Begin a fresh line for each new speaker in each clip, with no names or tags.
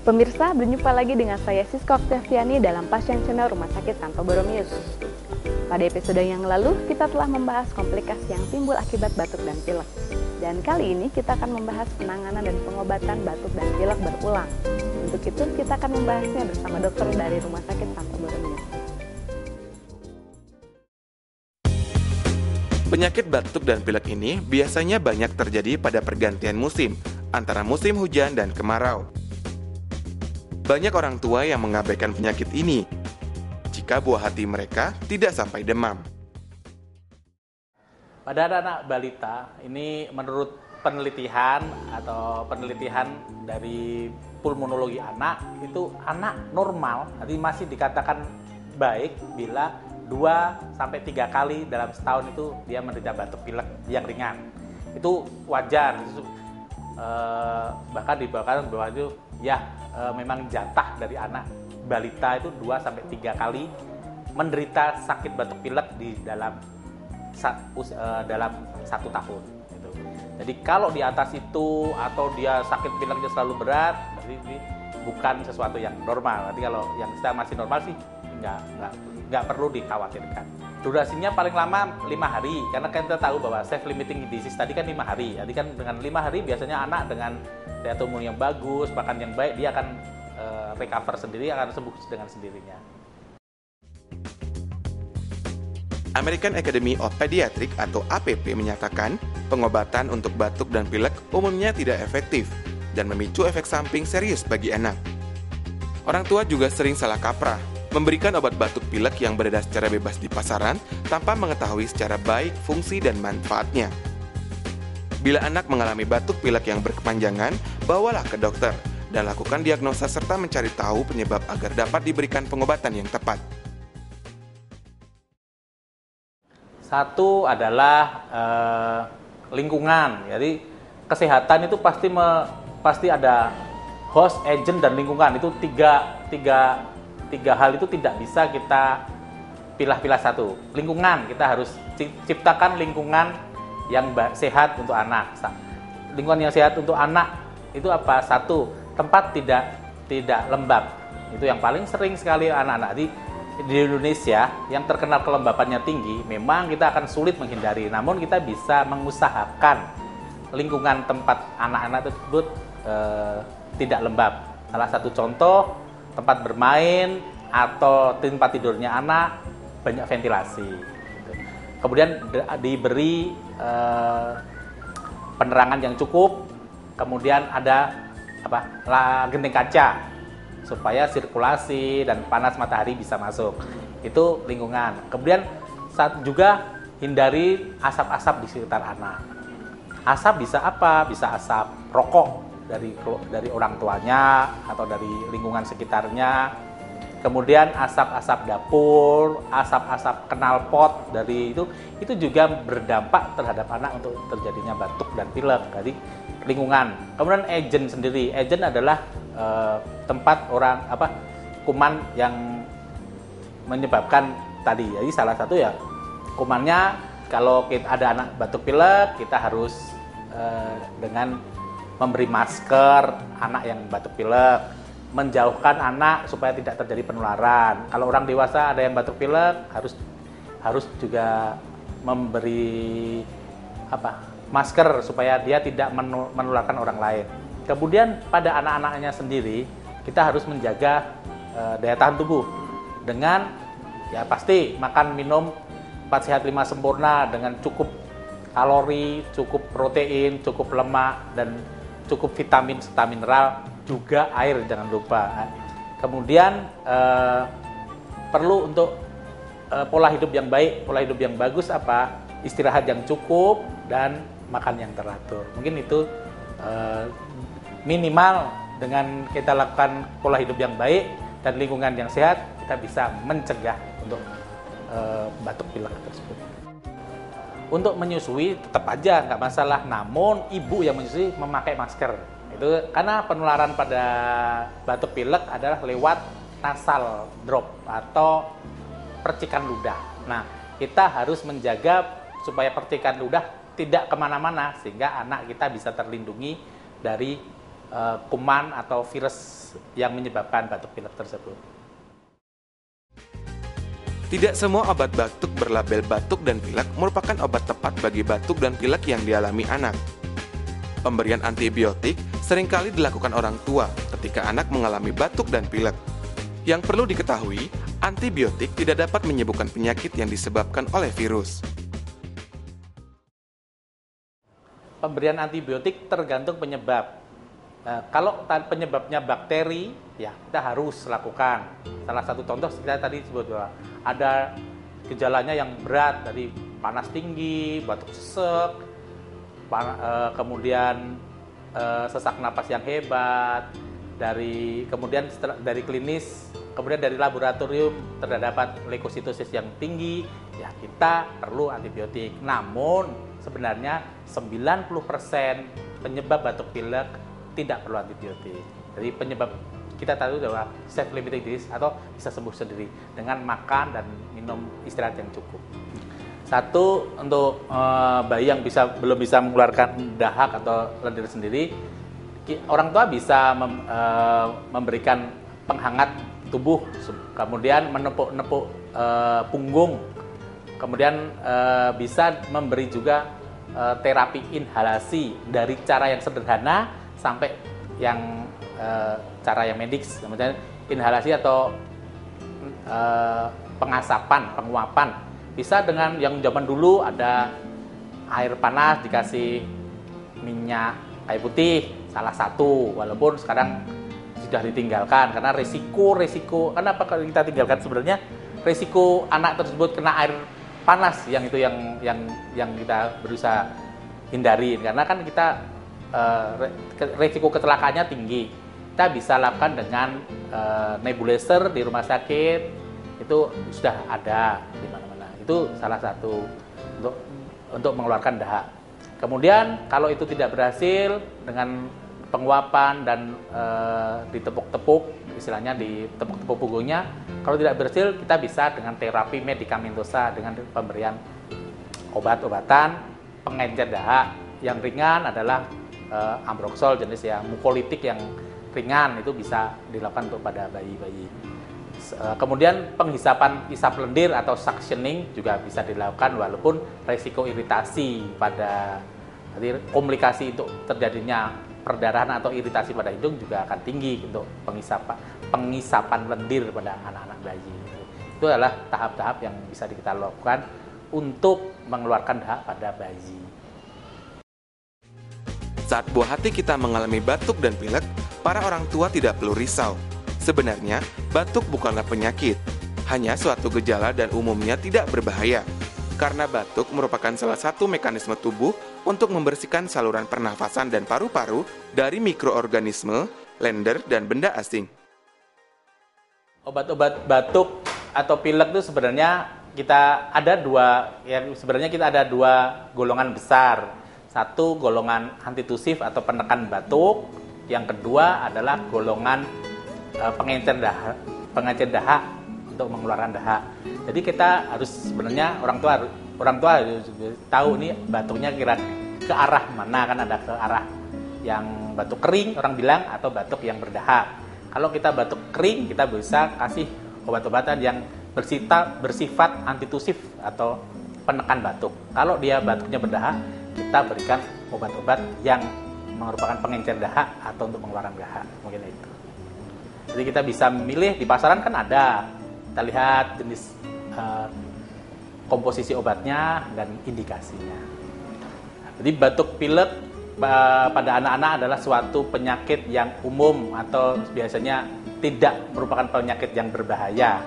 Pemirsa, berjumpa lagi dengan saya Siska Oktaviani dalam Pasien Channel Rumah Sakit Santo Borromeus. Pada episode yang lalu, kita telah membahas komplikasi yang timbul akibat batuk dan pilek. Dan kali ini kita akan membahas penanganan dan pengobatan batuk dan pilek berulang. Untuk itu, kita akan membahasnya bersama dokter dari Rumah Sakit Santo Borromeus.
Penyakit batuk dan pilek ini biasanya banyak terjadi pada pergantian musim, antara musim hujan dan kemarau. Banyak orang tua yang mengabaikan penyakit ini jika buah hati mereka tidak sampai demam.
Pada anak-anak balita, ini menurut penelitian dari pulmonologi anak, itu anak normal, jadi masih dikatakan baik bila 2-3 kali dalam setahun itu dia menderita batuk pilek yang ringan. Itu wajar, bahkan dibahkan bahwa itu memang jatah dari anak balita itu 2-3 kali menderita sakit batuk pilek di dalam 1 tahun. Gitu. Jadi kalau di atas itu atau dia sakit pileknya selalu berat, berarti ini bukan sesuatu yang normal. Berarti kalau yang sedang masih normal sih nggak perlu dikhawatirkan. Durasinya paling lama 5 hari, karena kita tahu bahwa self-limiting disease tadi kan 5 hari. Jadi kan dengan 5 hari biasanya anak dengan daya tubuh yang bagus, bahkan yang baik, dia akan recover sendiri, akan sembuh dengan sendirinya.
American Academy of Pediatrics atau APP menyatakan pengobatan untuk batuk dan pilek umumnya tidak efektif dan memicu efek samping serius bagi anak. Orang tua juga sering salah kaprah memberikan obat batuk pilek yang beredar secara bebas di pasaran tanpa mengetahui secara baik fungsi dan manfaatnya. Bila anak mengalami batuk pilek yang berkepanjangan, bawalah ke dokter dan lakukan diagnosa serta mencari tahu penyebab agar dapat diberikan pengobatan yang tepat.
Satu adalah lingkungan. Jadi kesehatan itu pasti ada host, agent, dan lingkungan. Itu tiga hal itu tidak bisa kita pilah-pilah satu. Lingkungan, kita harus ciptakan lingkungan yang sehat untuk anak. Lingkungan yang sehat untuk anak itu apa? Satu, tempat tidak lembab. Itu yang paling sering sekali anak-anak di Indonesia yang terkenal kelembapannya tinggi. Memang kita akan sulit menghindari, namun kita bisa mengusahakan lingkungan tempat anak-anak tersebut tidak lembab. Salah satu contoh, tempat bermain atau tempat tidurnya anak banyak ventilasi. Kemudian diberi penerangan yang cukup. Kemudian ada genting kaca supaya sirkulasi dan panas matahari bisa masuk. Itu lingkungan. Kemudian juga hindari asap-asap di sekitar anak. Asap bisa apa? Bisa asap rokok dari orang tuanya atau dari lingkungan sekitarnya. Kemudian asap-asap dapur, asap-asap knalpot dari itu juga berdampak terhadap anak untuk terjadinya batuk dan pilek. Jadi lingkungan. Kemudian agent sendiri. Agent adalah tempat kuman yang menyebabkan tadi. Jadi salah satu ya kumannya, kalau ada anak batuk pilek, kita harus dengan memberi masker anak yang batuk pilek, menjauhkan anak supaya tidak terjadi penularan. Kalau orang dewasa ada yang batuk pilek, harus juga memberi masker supaya dia tidak menularkan orang lain. Kemudian pada anak-anaknya sendiri, kita harus menjaga daya tahan tubuh dengan pasti makan minum 4 sehat 5 sempurna dengan cukup kalori, cukup protein, cukup lemak, dan cukup vitamin serta mineral, juga air jangan lupa. Kemudian perlu untuk pola hidup yang baik, pola hidup yang bagus istirahat yang cukup dan makan yang teratur. Mungkin itu minimal dengan kita lakukan pola hidup yang baik dan lingkungan yang sehat, kita bisa mencegah untuk batuk pilek tersebut. Untuk menyusui tetap aja nggak masalah, namun ibu yang menyusui memakai masker. Itu karena penularan pada batuk pilek adalah lewat nasal drop atau percikan ludah. Nah, kita harus menjaga supaya percikan ludah tidak kemana-mana, sehingga anak kita bisa terlindungi dari kuman atau virus virus yang menyebabkan batuk pilek tersebut.
Tidak semua obat batuk berlabel batuk dan pilek merupakan obat tepat bagi batuk dan pilek yang dialami anak. Pemberian antibiotik seringkali dilakukan orang tua ketika anak mengalami batuk dan pilek. Yang perlu diketahui, antibiotik tidak dapat menyembuhkan penyakit yang disebabkan oleh virus.
Pemberian antibiotik tergantung penyebab. Kalau penyebabnya bakteri, ya kita harus lakukan. Salah satu contoh kita tadi sebut bahwa ada gejalanya yang berat dari panas tinggi, batuk sesek, kemudian sesak napas yang hebat, kemudian dari klinis, kemudian dari laboratorium terdapat leukositosis yang tinggi, ya kita perlu antibiotik. Namun sebenarnya 90% penyebab batuk pilek tidak perlu antibiotik. Jadi penyebab kita tahu bahwa self-limiting disease atau bisa sembuh sendiri dengan makan dan minum istirahat yang cukup. Satu, untuk bayi yang belum bisa mengeluarkan dahak atau lendir sendiri, orang tua bisa memberikan penghangat tubuh, kemudian menepuk-nepuk punggung, kemudian bisa memberi juga terapi inhalasi dari cara yang sederhana sampai yang cara yang medis. Kemudian inhalasi atau pengasapan, penguapan bisa dengan yang zaman dulu ada air panas dikasih minyak kayu putih, salah satu, walaupun sekarang sudah ditinggalkan karena resiko kenapa kita tinggalkan, sebenarnya resiko anak tersebut kena air panas yang kita berusaha hindari, karena kan kita resiko kecelakaannya tinggi. Kita bisa lakukan dengan nebulizer di rumah sakit, itu sudah ada di mana-mana. Itu salah satu untuk mengeluarkan dahak. Kemudian kalau itu tidak berhasil, dengan penguapan dan ditepuk-tepuk, istilahnya ditepuk-tepuk punggungnya. Kalau tidak berhasil, kita bisa dengan terapi medikamentosa dengan pemberian obat-obatan pengencer dahak. Yang ringan adalah ambroxol jenis yang mukolitik yang ringan, itu bisa dilakukan untuk pada bayi-bayi. Kemudian penghisapan isap lendir atau suctioning juga bisa dilakukan, walaupun resiko iritasi pada komplikasi untuk terjadinya perdarahan atau iritasi pada hidung juga akan tinggi untuk penghisapan lendir pada anak-anak bayi. Itu adalah tahap-tahap yang bisa kita lakukan untuk mengeluarkan dahak pada bayi.
Saat buah hati kita mengalami batuk dan pilek, para orang tua tidak perlu risau. Sebenarnya, batuk bukanlah penyakit, hanya suatu gejala dan umumnya tidak berbahaya. Karena batuk merupakan salah satu mekanisme tubuh untuk membersihkan saluran pernafasan dan paru-paru dari mikroorganisme, lender, dan benda asing.
Obat-obat batuk atau pilek itu sebenarnya kita ada dua golongan besar. Satu, golongan antitusif atau penekan batuk. Yang kedua adalah golongan pengencer dahak untuk mengeluarkan dahak. Jadi kita harus sebenarnya orang tua harus tahu nih batuknya kira ke arah mana, kan ada ke arah yang batuk kering orang bilang atau batuk yang berdahak. Kalau kita batuk kering, kita bisa kasih obat-obatan yang bersifat antitusif atau penekan batuk. Kalau dia batuknya berdahak, kita berikan obat-obat yang merupakan pengencer dahak atau untuk mengeluarkan dahak, mungkin itu. Jadi kita bisa memilih, di pasaran kan ada, kita lihat jenis komposisi obatnya dan indikasinya. Jadi batuk pilek pada anak-anak adalah suatu penyakit yang umum atau biasanya tidak merupakan penyakit yang berbahaya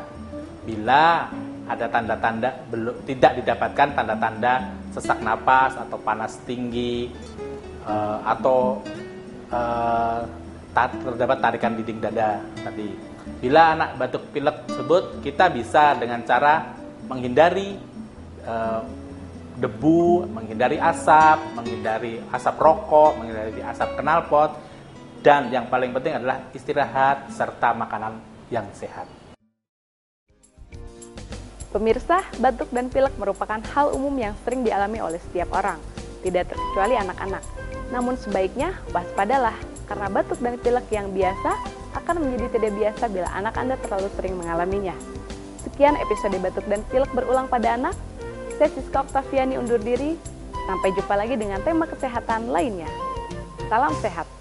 bila ada tanda-tanda tidak didapatkan tanda-tanda sesak napas atau panas tinggi atau terdapat tarikan dinding dada tadi. Bila anak batuk pilek tersebut, kita bisa dengan cara menghindari debu, menghindari asap rokok, menghindari asap knalpot, dan yang paling penting adalah istirahat serta makanan yang sehat.
Pemirsa, batuk dan pilek merupakan hal umum yang sering dialami oleh setiap orang, tidak terkecuali anak-anak. Namun sebaiknya waspadalah, karena batuk dan pilek yang biasa akan menjadi tidak biasa bila anak Anda terlalu sering mengalaminya. Sekian episode batuk dan pilek berulang pada anak. Saya Siska Oktaviani undur diri. Sampai jumpa lagi dengan tema kesehatan lainnya. Salam sehat.